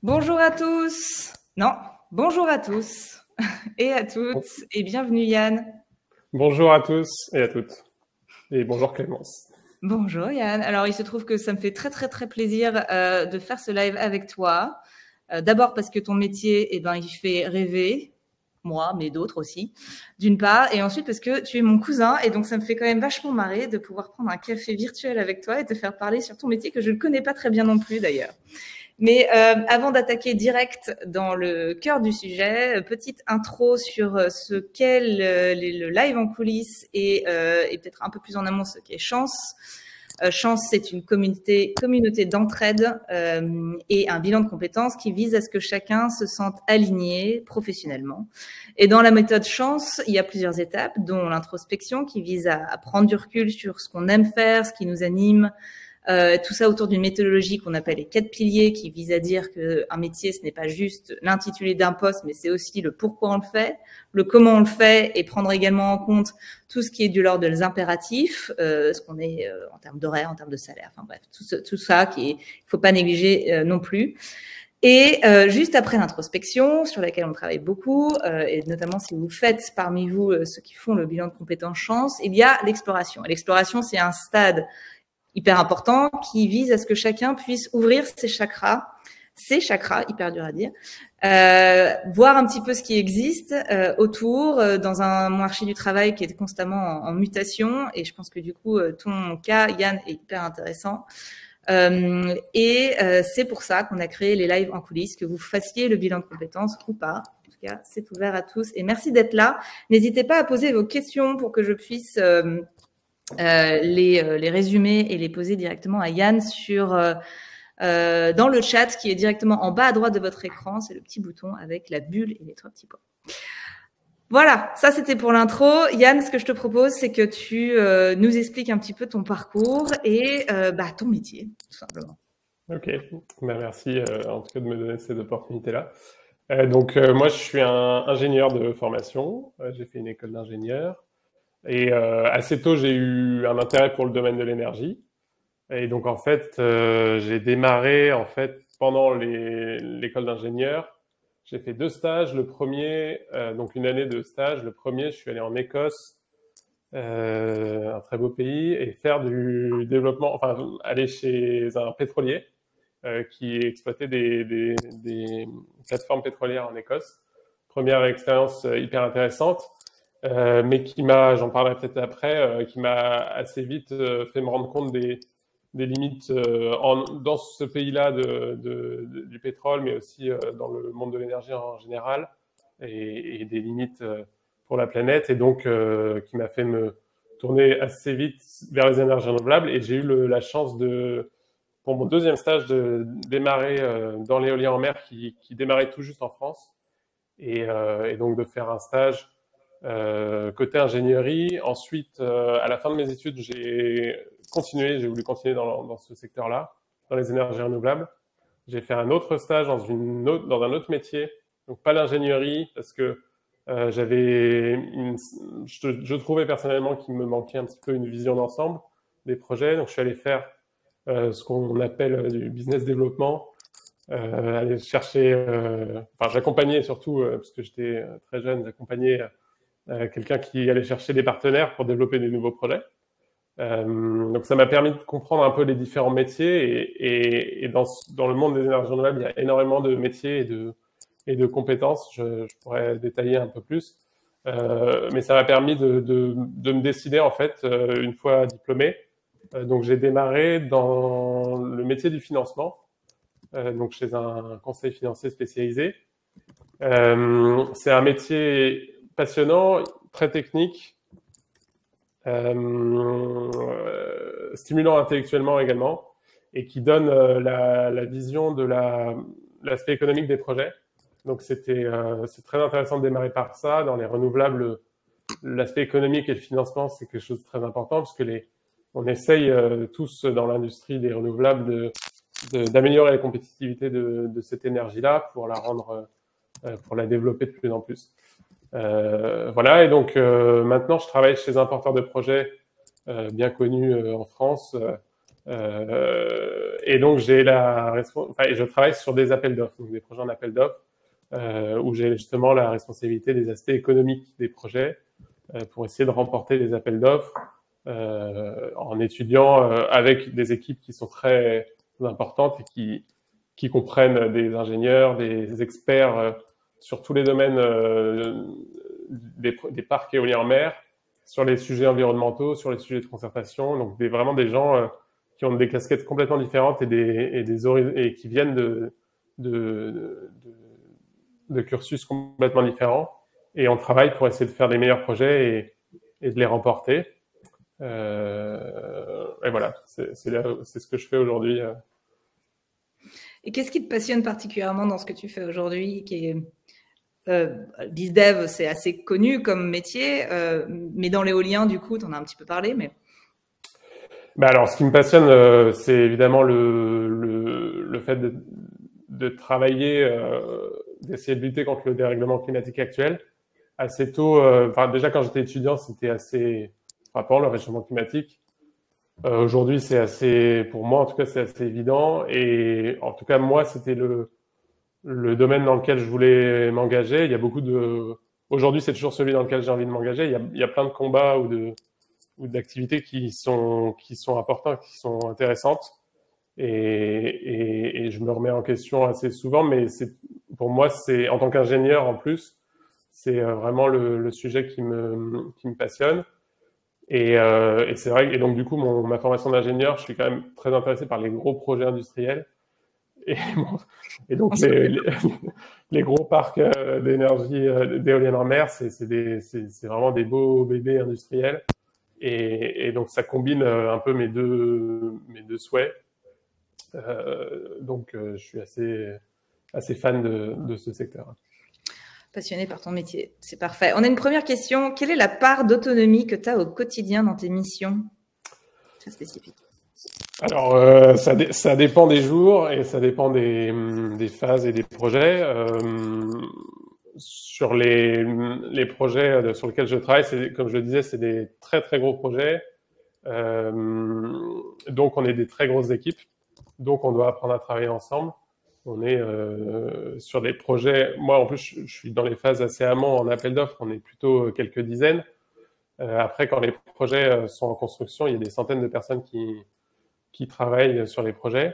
Bonjour à tous. Non, bonjour à tous et à toutes et bienvenue Yann. Bonjour à tous et à toutes. Et bonjour Clémence. Bonjour Yann. Alors il se trouve que ça me fait très plaisir de faire ce live avec toi. D'abord parce que ton métier, il fait rêver, moi, mais d'autres aussi, d'une part. Et ensuite parce que tu es mon cousin et donc ça me fait quand même vachement marrer de pouvoir prendre un café virtuel avec toi et te faire parler sur ton métier que je ne connais pas très bien non plus d'ailleurs. Mais avant d'attaquer direct dans le cœur du sujet, petite intro sur ce qu'est le live en coulisses et peut-être un peu plus en amont ce qu'est Chance. Chance, c'est une communauté d'entraide et un bilan de compétences qui vise à ce que chacun se sente aligné professionnellement. Et dans la méthode Chance, il y a plusieurs étapes, dont l'introspection qui vise à prendre du recul sur ce qu'on aime faire, ce qui nous anime, tout ça autour d'une méthodologie qu'on appelle les 4 piliers, qui vise à dire qu'un métier, ce n'est pas juste l'intitulé d'un poste, mais c'est aussi le pourquoi on le fait, le comment on le fait, et prendre également en compte tout ce qui est de l'ordre des impératifs, ce qu'on est en termes d'horaire, en termes de salaire, enfin bref, tout ça qu'il ne faut pas négliger non plus. Et juste après l'introspection, sur laquelle on travaille beaucoup, et notamment si vous faites parmi vous ceux qui font le bilan de compétences Chance, il y a l'exploration. L'exploration, c'est un stade hyper important qui vise à ce que chacun puisse ouvrir ses chakras, hyper dur à dire, voir un petit peu ce qui existe autour dans un marché du travail qui est constamment en mutation. Et je pense que du coup, ton cas, Yann, est hyper intéressant. C'est pour ça qu'on a créé les lives en coulisses, que vous fassiez le bilan de compétences ou pas. En tout cas, c'est ouvert à tous. Et merci d'être là. N'hésitez pas à poser vos questions pour que je puisse les résumer et les poser directement à Yann dans le chat qui est directement en bas à droite de votre écran. C'est le petit bouton avec la bulle et les 3 petits points. Voilà, ça c'était pour l'intro. Yann, ce que je te propose, c'est que tu nous expliques un petit peu ton parcours et ton métier, tout simplement. Ok, merci en tout cas de me donner cette opportunité-là. Moi, je suis un ingénieur de formation. J'ai fait une école d'ingénieur. Et assez tôt, j'ai eu un intérêt pour le domaine de l'énergie. Et donc, en fait, j'ai démarré pendant l'école d'ingénieur. J'ai fait 2 stages. Le premier, donc une année de stage. Le premier, je suis allé en Écosse, un très beau pays, et faire du développement, enfin, aller chez un pétrolier qui exploitait des plateformes pétrolières en Écosse. Première expérience hyper intéressante. Mais j'en parlerai peut-être après, qui m'a assez vite fait me rendre compte des limites dans ce pays-là du pétrole, mais aussi dans le monde de l'énergie en général, et des limites pour la planète, et donc qui m'a fait me tourner assez vite vers les énergies renouvelables. Et j'ai eu la chance pour mon deuxième stage, de démarrer dans l'éolien en mer qui démarrait tout juste en France, et donc de faire un stage côté ingénierie. Ensuite, à la fin de mes études, j'ai voulu continuer dans ce secteur-là, dans les énergies renouvelables. J'ai fait un autre stage dans un autre métier, donc pas l'ingénierie, parce que je trouvais personnellement qu'il me manquait un petit peu une vision d'ensemble des projets. Donc je suis allé faire ce qu'on appelle du business développement, aller chercher, j'accompagnais surtout, parce que j'étais très jeune, j'accompagnais quelqu'un qui allait chercher des partenaires pour développer des nouveaux projets. Donc ça m'a permis de comprendre un peu les différents métiers, et dans le monde des énergies renouvelables, il y a énormément de métiers et de compétences. Je pourrais détailler un peu plus, mais ça m'a permis de me décider en fait une fois diplômé. Donc j'ai démarré dans le métier du financement, donc chez un conseil financier spécialisé. C'est un métier passionnant, très technique, stimulant intellectuellement également, et qui donne la vision de l'aspect économique des projets. Donc c'est très intéressant de démarrer par ça. Dans les renouvelables, l'aspect économique et le financement, c'est quelque chose de très important, parce que on essaye tous dans l'industrie des renouvelables d'améliorer la compétitivité de cette énergie-là pour pour la développer de plus en plus. Voilà, et donc maintenant je travaille chez un porteur de projet bien connu en France, Et donc, je travaille sur des appels d'offres, donc des projets en appel d'offres, où j'ai justement la responsabilité des aspects économiques des projets pour essayer de remporter les appels d'offres en étudiant avec des équipes qui sont très importantes et qui comprennent des ingénieurs, des experts sur tous les domaines des parcs éoliens en mer, sur les sujets environnementaux, sur les sujets de concertation. Donc vraiment des gens qui ont des casquettes complètement différentes et qui viennent de cursus complètement différents. Et on travaille pour essayer de faire des meilleurs projets et de les remporter. Et voilà, c'est ce que je fais aujourd'hui. Et qu'est-ce qui te passionne particulièrement dans ce que tu fais aujourd'hui, qui est BizDev, c'est assez connu comme métier, mais dans l'éolien, du coup, tu en as un petit peu parlé, mais... Alors, ce qui me passionne, c'est évidemment le fait de travailler, d'essayer de lutter contre le dérèglement climatique actuel. Assez tôt, déjà quand j'étais étudiant, c'était assez frappant, le réchauffement climatique. Aujourd'hui, pour moi en tout cas, c'est assez évident. Et en tout cas, moi, c'était le domaine dans lequel je voulais m'engager. Il y a aujourd'hui, c'est toujours celui dans lequel j'ai envie de m'engager. Il y a plein de combats ou d'activités qui sont importantes, qui sont intéressantes. Et je me remets en question assez souvent, mais pour moi, en tant qu'ingénieur en plus, c'est vraiment le sujet qui me passionne. Et c'est vrai, et donc du coup, ma formation d'ingénieur, je suis quand même très intéressé par les gros projets industriels. Et donc les gros parcs d'énergie d'éoliennes en mer, c'est vraiment des beaux bébés industriels. Et donc ça combine un peu mes deux souhaits. Donc je suis assez fan de ce secteur. Passionné par ton métier, c'est parfait. On a une première question. Quelle est la part d'autonomie que tu as au quotidien dans tes missions? Très spécifique. Alors, ça dépend des jours et ça dépend des phases et des projets. Sur les projets sur lesquels je travaille, comme je le disais, c'est des très très gros projets. Donc, on est des très grosses équipes. Donc, on doit apprendre à travailler ensemble. On est sur des projets. Moi, en plus, je suis dans les phases assez amont en appel d'offres. On est plutôt quelques dizaines. Après, quand les projets sont en construction, il y a des centaines de personnes qui travaillent sur les projets.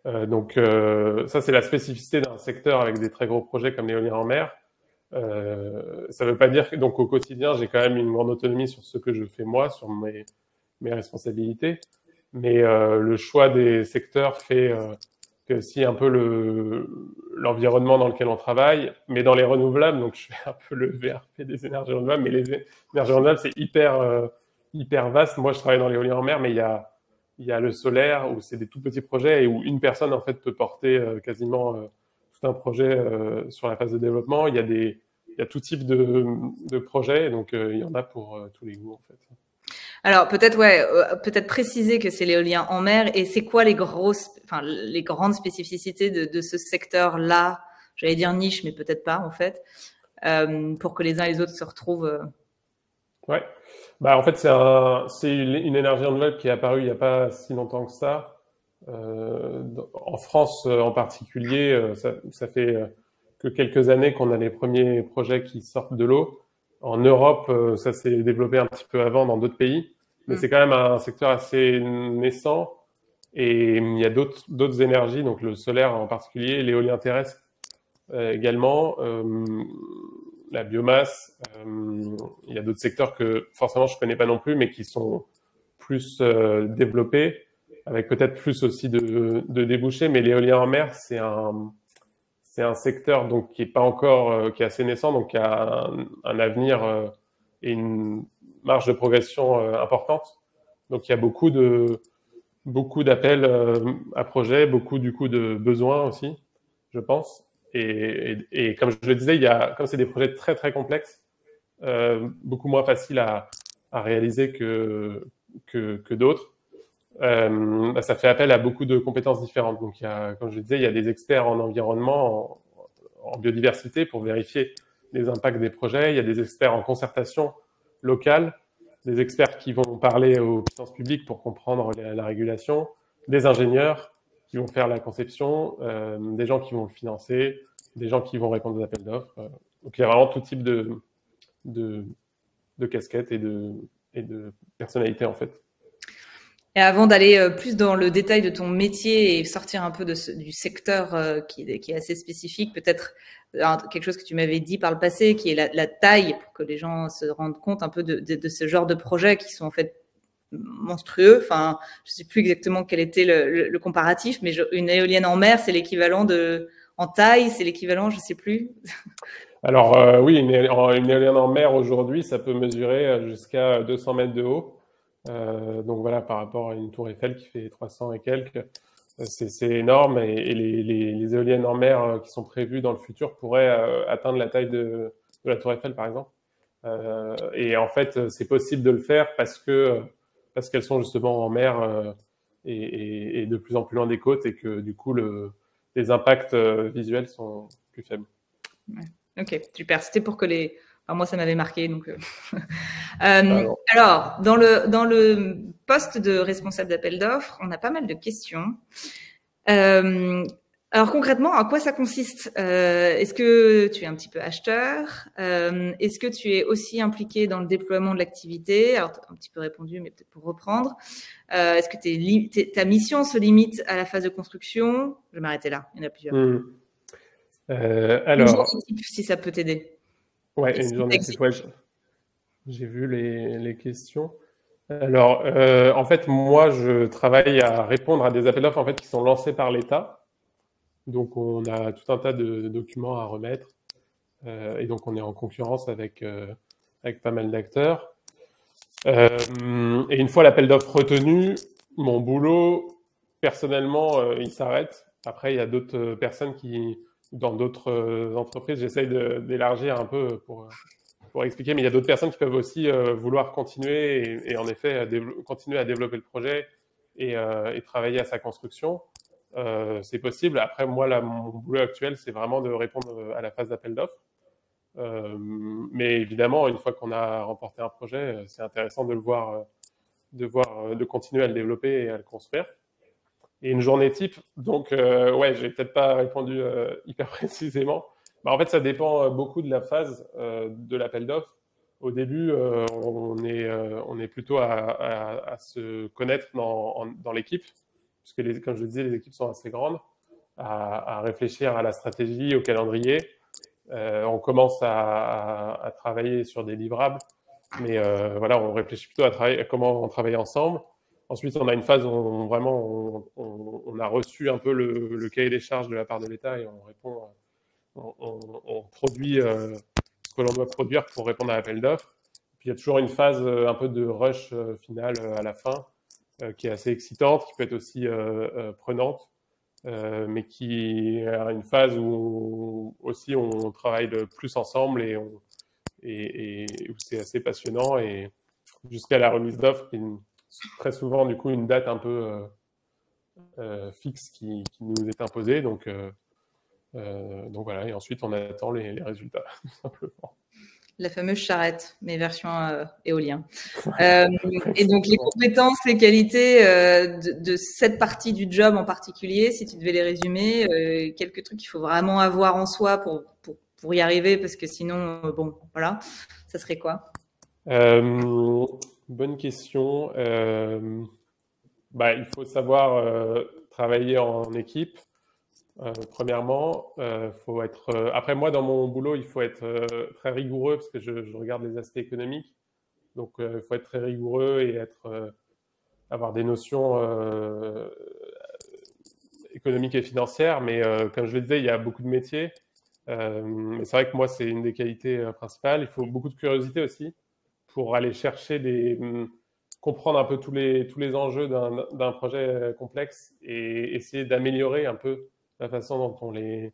Donc, ça, c'est la spécificité d'un secteur avec des très gros projets comme l'éolien en mer. Ça ne veut pas dire que, donc, au quotidien, j'ai quand même une grande autonomie sur ce que je fais moi, sur mes responsabilités. Mais le choix des secteurs fait que si un peu l'environnement dans lequel on travaille, mais dans les renouvelables, donc je fais un peu le VRP des énergies renouvelables, mais les énergies renouvelables, c'est hyper vaste. Moi, je travaille dans l'éolien en mer, mais il y a le solaire où c'est des tout petits projets et où une personne en fait peut porter quasiment tout un projet sur la phase de développement. Il y a tout type de projets, donc il y en a pour tous les goûts en fait. Alors peut-être préciser que c'est l'éolien en mer et c'est quoi les grandes spécificités de ce secteur-là, j'allais dire niche, mais peut-être pas en fait, pour que les uns et les autres se retrouvent. Ouais. En fait, c'est une énergie renouvelable qui est apparue il n'y a pas si longtemps que ça. En France en particulier, ça fait que quelques années qu'on a les premiers projets qui sortent de l'eau. En Europe, ça s'est développé un petit peu avant dans d'autres pays, mais c'est quand même un secteur assez naissant. Et il y a d'autres énergies, donc le solaire en particulier, l'éolien terrestre également, la biomasse. Il y a d'autres secteurs que forcément je connais pas non plus, mais qui sont plus développés, avec peut-être plus aussi de débouchés. Mais l'éolien en mer, c'est un secteur donc qui est pas encore, qui est assez naissant, donc qui a un avenir et une marge de progression importante. Donc il y a beaucoup d'appels à projets, beaucoup du coup de besoins aussi, je pense. Et comme je le disais, comme c'est des projets très très complexes, beaucoup moins faciles à réaliser que d'autres. Ça fait appel à beaucoup de compétences différentes. Donc, comme je le disais, il y a des experts en environnement, en biodiversité pour vérifier les impacts des projets. Il y a des experts en concertation locale, des experts qui vont parler aux puissances publiques pour comprendre la régulation. des ingénieurs qui vont faire la conception, des gens qui vont le financer, des gens qui vont répondre aux appels d'offres. Donc il y a vraiment tout type de casquettes et de personnalités en fait. Et avant d'aller plus dans le détail de ton métier et sortir un peu du secteur qui est assez spécifique, peut-être quelque chose que tu m'avais dit par le passé, qui est la taille, pour que les gens se rendent compte un peu de ce genre de projets qui sont en fait monstrueux. Enfin, je sais plus exactement quel était le comparatif, mais une éolienne en mer, c'est l'équivalent en taille, c'est l'équivalent, je sais plus. Alors oui, une éolienne en mer aujourd'hui, ça peut mesurer jusqu'à 200 mètres de haut. Donc voilà, par rapport à une tour Eiffel qui fait 300 et quelques, c'est énorme. Et les éoliennes en mer qui sont prévues dans le futur pourraient atteindre la taille de la tour Eiffel, par exemple. Et en fait, c'est possible de le faire parce qu'elles sont justement en mer et de plus en plus loin des côtes et que du coup, les impacts visuels sont plus faibles. Ouais. Ok, super. C'était pour que enfin, moi, ça m'avait marqué. Donc, alors, dans le poste de responsable d'appel d'offres, on a pas mal de questions. Alors concrètement, à quoi ça consiste? Est-ce que tu es un petit peu acheteur? Est-ce que tu es aussi impliqué dans le déploiement de l'activité? Alors, tu as un petit peu répondu, mais peut-être pour reprendre. Est-ce que ta mission se limite à la phase de construction? Je vais m'arrêter là, il y en a plusieurs. Alors, une journée type, si ça peut t'aider. Ouais, une journée type. Ouais, j'ai vu les questions. Alors, en fait, moi, je travaille à répondre à des appels d'offres en fait, qui sont lancés par l'État. Donc, on a tout un tas de documents à remettre. Et donc, on est en concurrence avec pas mal d'acteurs. Et une fois l'appel d'offres retenu, mon boulot, personnellement, il s'arrête. Après, il y a d'autres personnes dans d'autres entreprises, j'essaye d'élargir un peu pour expliquer, mais il y a d'autres personnes qui peuvent aussi vouloir continuer et en effet continuer à développer le projet et travailler à sa construction. C'est possible. Après, moi, là, mon boulot actuel, c'est vraiment de répondre à la phase d'appel d'offres. Mais évidemment, une fois qu'on a remporté un projet, c'est intéressant de le voir, de continuer à le développer et à le construire. Et une journée type, donc ouais, j'ai peut-être pas répondu hyper précisément. Bah, en fait, ça dépend beaucoup de la phase de l'appel d'offres. Au début, on est plutôt à se connaître dans l'équipe, puisque comme je le disais, les équipes sont assez grandes, à réfléchir à la stratégie, au calendrier. On commence à travailler sur des livrables, mais voilà, on réfléchit plutôt à comment on travaille ensemble. Ensuite, on a une phase où on a reçu un peu le cahier des charges de la part de l'État et on répond, on produit ce que l'on doit produire pour répondre à l'appel d'offres. Puis il y a toujours une phase un peu de rush final à la fin qui est assez excitante, qui peut être aussi prenante, mais qui est une phase où aussi on travaille le plus ensemble et où c'est assez passionnant et jusqu'à la remise d'offres qui très souvent du coup une date un peu fixe qui nous est imposée. Donc voilà, et ensuite on attend les résultats, tout simplement. La fameuse charrette, mais version éolien. Et donc les compétences et qualités de cette partie du job en particulier, si tu devais les résumer, quelques trucs qu'il faut vraiment avoir en soi pour y arriver, parce que sinon, bon, voilà, ça serait quoi? Bonne question. Il faut savoir travailler en équipe. Premièrement, faut être. Après moi, dans mon boulot, il faut être très rigoureux parce que je regarde les aspects économiques. Donc, il faut être très rigoureux et avoir des notions économiques et financières. Mais comme je le disais, il y a beaucoup de métiers. Mais c'est vrai que moi, c'est une des qualités principales. Il faut beaucoup de curiosité aussi pour aller chercher comprendre un peu tous les enjeux d'un projet complexe et essayer d'améliorer un peu la façon dont on les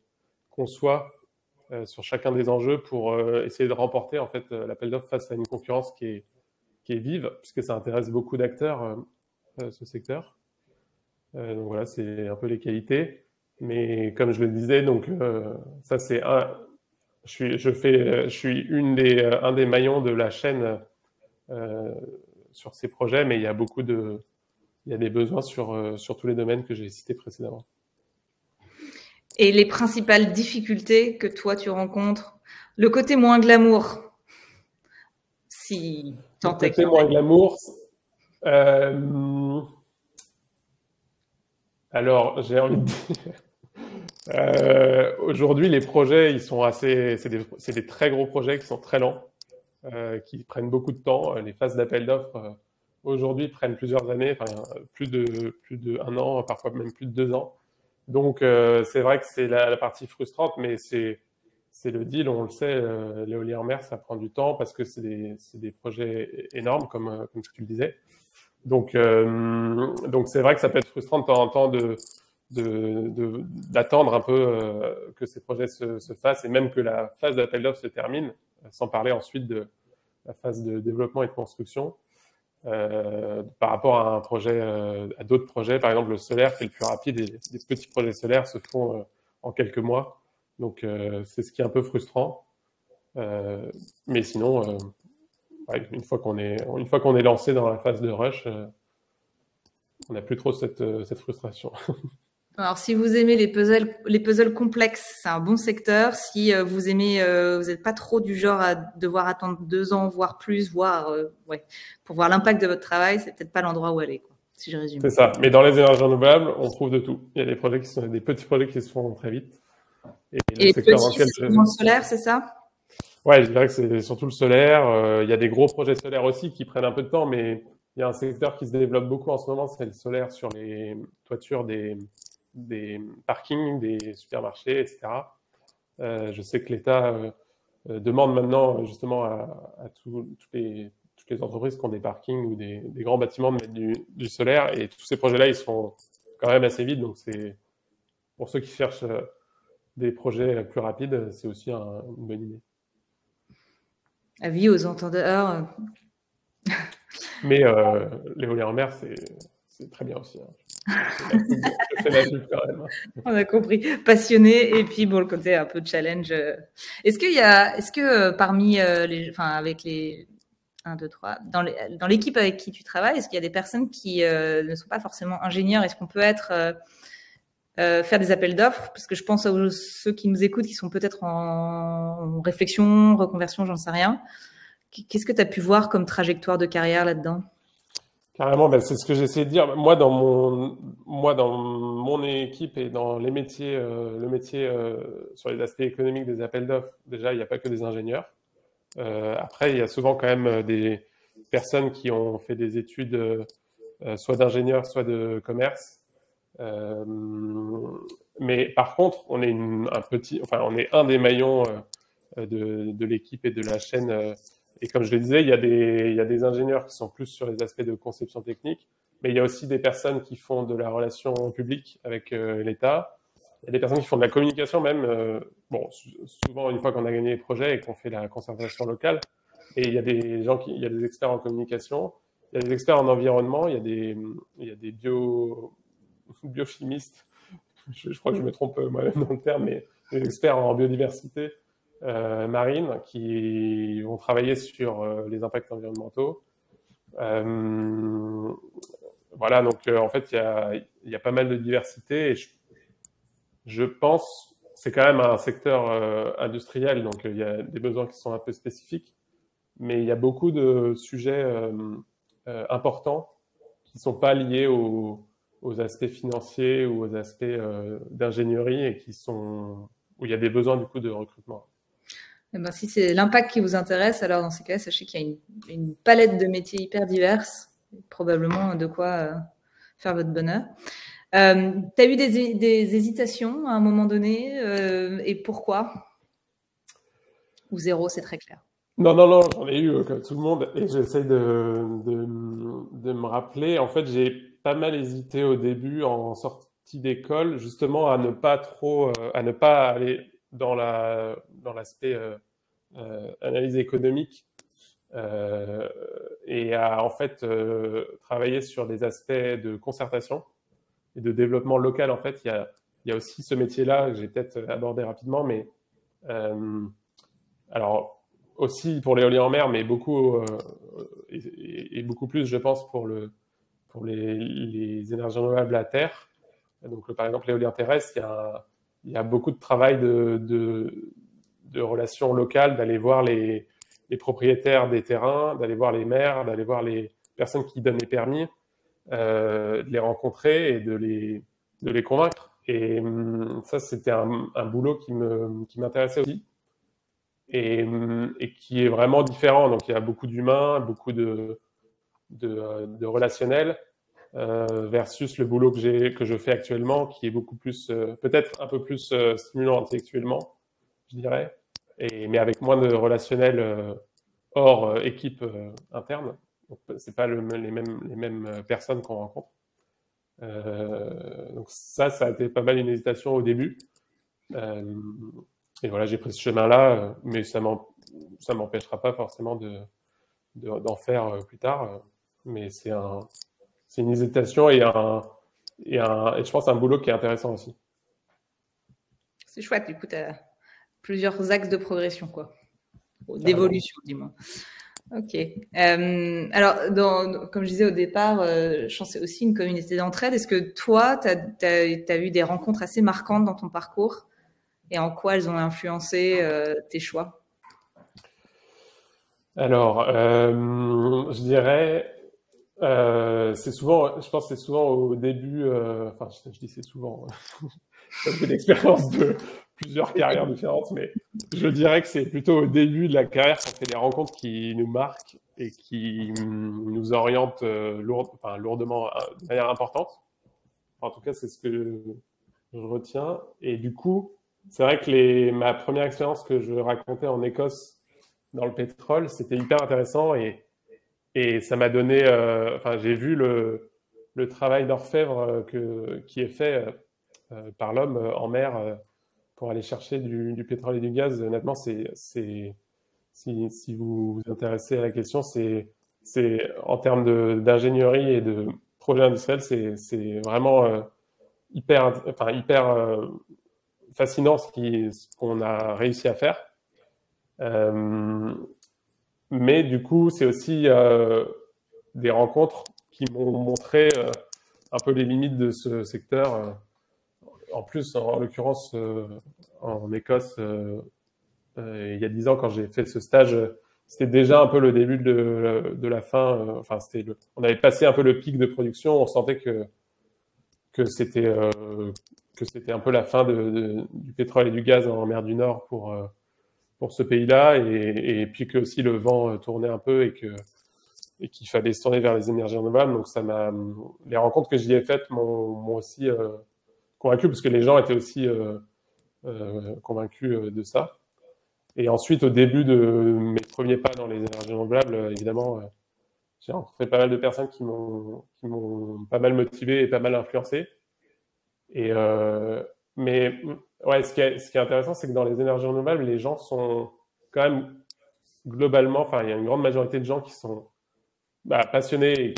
conçoit sur chacun des enjeux pour essayer de remporter en fait l'appel d'offres face à une concurrence qui est vive, puisque ça intéresse beaucoup d'acteurs, ce secteur. Donc voilà, c'est un peu les qualités. Mais comme je le disais, donc ça c'est je suis un des maillons de la chaîne sur ces projets, mais il y a beaucoup il y a des besoins sur tous les domaines que j'ai cités précédemment. Et les principales difficultés que toi tu rencontres, le côté moins glamour, si Le tant est qu'il côté y en moins ait. glamour, alors j'ai envie de dire, aujourd'hui les projets, ils sont c'est des très gros projets qui sont très lents, qui prennent beaucoup de temps. Les phases d'appel d'offres aujourd'hui prennent plusieurs années, enfin plus de un an, parfois même plus de 2 ans. Donc c'est vrai que c'est la partie frustrante, mais c'est le deal, on le sait. L'éolien en mer, ça prend du temps parce que c'est des projets énormes, comme tu le disais. Donc c'est vrai que ça peut être frustrant de temps en temps d'attendre un peu que ces projets se fassent et même que la phase d'appel d'offres se termine, sans parler ensuite de la phase de développement et de construction. Par rapport à un projet, à d'autres projets, par exemple le solaire qui est le plus rapide et les petits projets solaires se font en quelques mois. Donc c'est ce qui est un peu frustrant. Mais sinon, ouais, une fois qu'on est lancé dans la phase de rush, on n'a plus trop cette frustration. Alors, si vous aimez les puzzles complexes, c'est un bon secteur. Si vous aimez, vous n'êtes pas trop du genre à devoir attendre 2 ans, voire plus, ouais, pour voir l'impact de votre travail, c'est peut-être pas l'endroit où aller, quoi, si je résume. C'est ça. Mais dans les énergies renouvelables, on trouve de tout. Il y a des projets qui sont des petits projets qui se font très vite. Et le Et secteur dans petit, lequel c'est dans le solaire, c'est ça? ouais, je dirais que c'est surtout le solaire. Il y a des gros projets solaires aussi qui prennent un peu de temps, mais il y a un secteur qui se développe beaucoup en ce moment, c'est le solaire sur les toitures des parkings, des supermarchés, etc. Je sais que l'État demande maintenant justement à toutes les entreprises qui ont des parkings ou des grands bâtiments de mettre du solaire, et tous ces projets-là, ils sont quand même assez vite, donc c'est pour ceux qui cherchent des projets plus rapides, c'est aussi une bonne idée. Avis aux entendeurs. Mais l'éolien en mer, c'est très bien aussi. Hein. Je fais la pub quand même. On a compris. Passionné et puis bon, le côté un peu challenge. Est-ce que parmi enfin avec les 1, 2, 3, dans l'équipe avec qui tu travailles, est-ce qu'il y a des personnes qui ne sont pas forcément ingénieurs? Est-ce qu'on peut faire des appels d'offres? Parce que je pense à ceux qui nous écoutent qui sont peut-être en réflexion, reconversion, j'en sais rien. Qu'est-ce que tu as pu voir comme trajectoire de carrière là-dedans? Carrément, ben, c'est ce que j'essaie de dire. Moi, dans mon équipe et dans les métiers, le métier sur les aspects économiques des appels d'offres, déjà, il n'y a pas que des ingénieurs. Après, il y a souvent quand même des personnes qui ont fait des études soit d'ingénieur, soit de commerce. Mais par contre, on est on est un des maillons de l'équipe et de la chaîne. Et comme je le disais, il y a des ingénieurs qui sont plus sur les aspects de conception technique, mais il y a aussi des personnes qui font de la relation publique avec l'État. Il y a des personnes qui font de la communication même. Bon, souvent une fois qu'on a gagné les projets et qu'on fait la concertation locale. Et il y a des il y a des experts en communication, il y a des experts en environnement, il y a des biochimistes. Je crois que je me trompe moi-même dans le terme, mais des experts en biodiversité marine qui vont travailler sur les impacts environnementaux. Voilà, donc en fait, il y a pas mal de diversité et je pense c'est quand même un secteur industriel, donc il y a des besoins qui sont un peu spécifiques, mais il y a beaucoup de sujets importants qui ne sont pas liés aux aspects financiers ou aux aspects d'ingénierie et où il y a des besoins du coup de recrutement. Eh ben, si c'est l'impact qui vous intéresse, alors dans ces cas, sachez qu'il y a une palette de métiers hyper diverses, probablement de quoi faire votre bonheur. Tu as eu des hésitations à un moment donné et pourquoi? Ou zéro, c'est très clair. Non, j'en ai eu comme tout le monde et j'essaie de me rappeler. En fait, j'ai pas mal hésité au début en sortie d'école, justement à ne pas aller dans l'aspect analyse économique et à en fait travailler sur des aspects de concertation et de développement local. En fait, il y a aussi ce métier-là que j'ai peut-être abordé rapidement, mais alors aussi pour l'éolien en mer, mais beaucoup et beaucoup plus, je pense, pour pour les énergies renouvelables à terre. Donc, par exemple, l'éolien terrestre, il y a beaucoup de travail de relations locales, d'aller voir les propriétaires des terrains, d'aller voir les maires, d'aller voir les personnes qui donnent les permis, de les rencontrer et de les convaincre. Et ça, c'était un boulot qui m'intéressait aussi et qui est vraiment différent. Donc, il y a beaucoup d'humains, beaucoup de relationnel versus le boulot que je fais actuellement, qui est beaucoup plus, peut-être un peu plus stimulant intellectuellement, je dirais, mais avec moins de relationnel hors équipe interne. Donc, c'est pas les mêmes personnes qu'on rencontre. Donc ça a été pas mal une hésitation au début. Et voilà, j'ai pris ce chemin-là, mais ça m'empêchera pas forcément d'en faire plus tard. Mais c'est une hésitation et je pense un boulot qui est intéressant aussi. C'est chouette, du coup, tu as plusieurs axes de progression, quoi. D'évolution, dis-moi. Ok. Alors, comme je disais au départ, je pense que c'est aussi une communauté d'entraide. Est-ce que toi, tu as eu des rencontres assez marquantes dans ton parcours et en quoi elles ont influencé tes choix? Alors, je dirais, c'est souvent, je pense que c'est souvent au début, enfin, je dis c'est souvent, j'ai beaucoup d'expérience de plusieurs carrières différentes, mais je dirais que c'est plutôt au début de la carrière qu'on fait des rencontres qui nous marquent et qui nous orientent lourdement, de manière importante. En tout cas, c'est ce que je retiens. Et du coup, c'est vrai que ma première expérience que je racontais en Écosse dans le pétrole, c'était hyper intéressant et ça m'a donné, enfin, j'ai vu le travail d'orfèvre qui est fait par l'homme en mer pour aller chercher du pétrole et du gaz. Honnêtement, si vous vous intéressez à la question, c'est en termes d'ingénierie et de projet industriel, c'est vraiment hyper fascinant ce qu'on a réussi à faire. Mais du coup, c'est aussi des rencontres qui m'ont montré un peu les limites de ce secteur. En plus, en l'occurrence, en Écosse, il y a 10 ans, quand j'ai fait ce stage, c'était déjà un peu le début de la fin. Enfin, on avait passé un peu le pic de production. On sentait que c'était un peu la fin du pétrole et du gaz en mer du Nord pour ce pays-là, et puis que aussi le vent tournait un peu et qu'il fallait se tourner vers les énergies renouvelables. Donc les rencontres que j'y ai faites m'ont aussi convaincu, parce que les gens étaient aussi convaincus de ça. Et ensuite, au début de mes premiers pas dans les énergies renouvelables, évidemment, j'ai rencontré pas mal de personnes qui m'ont pas mal motivé et pas mal influencé. Mais ouais, ce qui est intéressant, c'est que dans les énergies renouvelables, les gens sont quand même globalement, enfin, il y a une grande majorité de gens qui sont passionnés et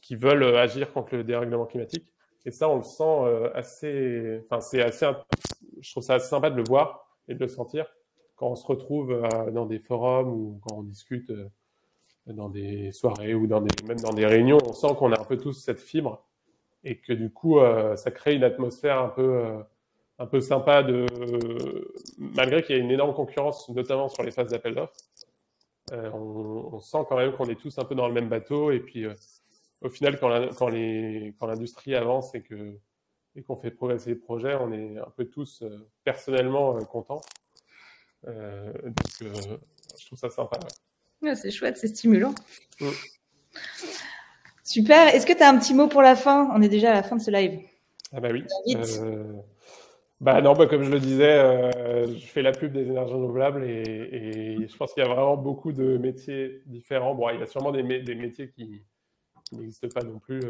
qui veulent agir contre le dérèglement climatique. Et ça, on le sent je trouve ça assez sympa de le voir et de le sentir quand on se retrouve dans des forums ou quand on discute dans des soirées ou même dans des réunions. On sent qu'on a un peu tous cette fibre et que du coup, ça crée une atmosphère un peu sympa malgré qu'il y a une énorme concurrence, notamment sur les phases d'appel d'offres. On sent quand même qu'on est tous un peu dans le même bateau, et puis au final, quand l'industrie avance et qu'on fait progresser les projets, on est un peu tous personnellement contents. Donc, je trouve ça sympa. Ouais. Ouais, c'est chouette, c'est stimulant. Super. Est-ce que tu as un petit mot pour la fin? On est déjà à la fin de ce live. Ah bah oui. Non, comme je le disais, je fais la pub des énergies renouvelables et je pense qu'il y a vraiment beaucoup de métiers différents. Bon, il y a sûrement des métiers qui n'existent pas non plus.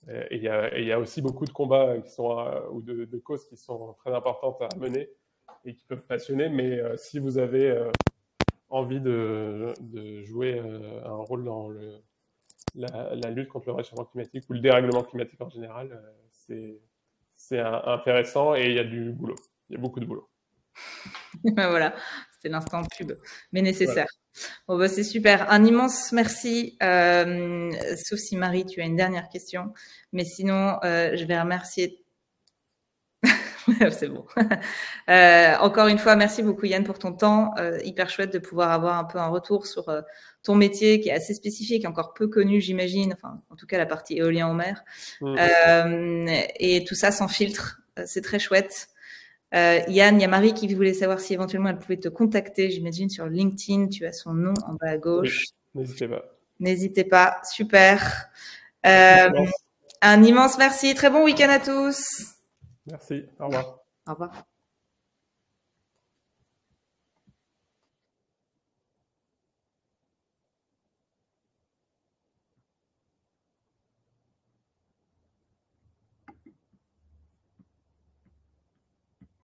Et il y a aussi beaucoup de combats ou de causes qui sont très importantes à mener et qui peuvent passionner. Mais si vous avez envie de jouer un rôle dans la lutte contre le réchauffement climatique ou le dérèglement climatique en général, c'est intéressant et il y a du boulot. Il y a beaucoup de boulot. Voilà, c'était l'instant pub, mais nécessaire. Bon, bah, c'est super. Un immense merci. Sauf si Marie, tu as une dernière question. Mais sinon, je vais remercier. C'est bon. Encore une fois, merci beaucoup Yann pour ton temps. Hyper chouette de pouvoir avoir un peu un retour sur ton métier qui est assez spécifique, encore peu connu, j'imagine. Enfin, en tout cas, la partie éolien en mer. Et tout ça sans filtre. C'est très chouette. Yann, il y a Marie qui voulait savoir si éventuellement elle pouvait te contacter. J'imagine sur LinkedIn, tu as son nom en bas à gauche. Oui, n'hésitez pas. N'hésitez pas. Super. Merci, Un immense merci. Très bon week-end à tous. merci. Au revoir. Au revoir.